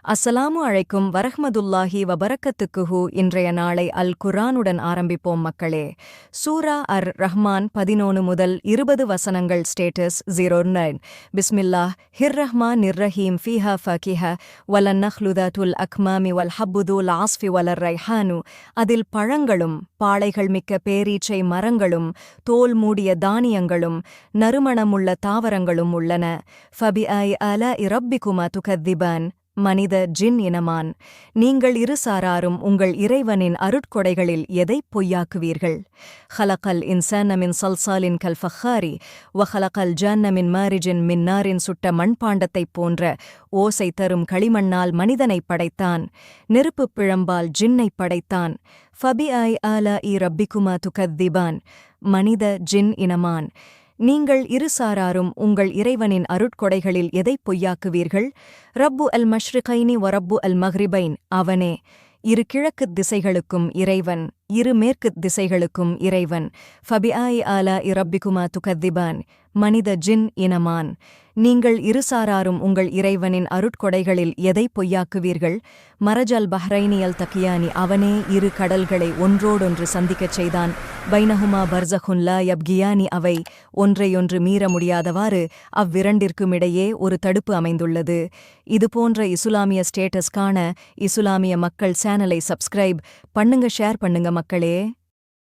அஸ்ஸலாமு அலைக்கும் வரஹ்மதுல்லாஹி வபரக்கத்துக்குஹு. இன்றைய நாளை அல் குர்ஆனுடன் ஆரம்பிப்போம் மக்களே. சூரா ரஹ்மான் 11 முதல் 20 வசனங்கள். ஸ்டேட்டஸ் 09. பிஸ்மில்லாஹ் ஹிர்ரஹ்மான் நிர்ரஹீம் ஃபீஹா ஃபகிஹ வலன் நஹ்லுதாத்துல் அக்மாமி வல் ஹப்புதுல் ஆஸ்ஃபி வலர் ரைஹானு. அதில் பழங்களும் பாளைகள் மிக்க பேரீச்சை மரங்களும் தோல் மூடிய தானியங்களும் நறுமணமுள்ள தாவரங்களும் உள்ளன. ஃபபிஐ அலா இரப்பிகுமா துகத்திபான். மனித ஜின் இனமான், நீங்கள் இருசாராரும் உங்கள் இறைவனின் அருட்கொடைகளில் எதைப் பொய்யாக்குவீர்கள்? ஹலகல் இன்சான மின் சல்சாலின் கல் ஃபஹாரி வஹலகல் ஜான்ன மின் மாரிஜின் மின் நாரின். சுட்ட மண்பாண்டத்தைப் போன்ற ஓசை தரும் களிமண்ணால் மனிதனைப் படைத்தான். நெருப்புப் பிழம்பால் ஜின்னைப் படைத்தான். ஃபபிஐ ஆலா இ ரப்பிகுமா துகத்திபான். மனித ஜின் இனமான், நீங்கள் இருசாராரும் உங்கள் இறைவனின் அருட்கொடைகளில் எதைப் பொய்யாக்குவீர்கள்? ரப்பு அல் மஷ்ரிகைனி வரப்பு அல் மஹ்ரிபைன். அவனே இரு கிழக்குத் திசைகளுக்கும் இறைவன், இரு மேற்குத் திசைகளுக்கும் இறைவன். ஃபபிஐ ஆலா இ ரப்பிகுமா துகத்திபான். மனித ஜின் இனமான், நீங்கள் இருசாராரும் உங்கள் இறைவனின் அருட்கொடைகளில் எதைப் பொய்யாக்குவீர்கள்? மரஜல் பஹ்ரைனியல் தக்கியானி. அவனே இரு கடல்களை ஒன்றோடொன்று சந்திக்கச் செய்தான். பைனஹுமா பர்சஹுன் லா யப்கியானி. அவை ஒன்றையொன்று மீற முடியாதவாறு அவ்விரண்டிற்குமிடையே ஒரு தடுப்பு அமைந்துள்ளது. இதுபோன்ற இசுலாமிய ஸ்டேட்டஸ் காண இசுலாமிய மக்கள் சேனலை சப்ஸ்கிரைப் பண்ணுங்க, ஷேர் பண்ணுங்க மக்களே.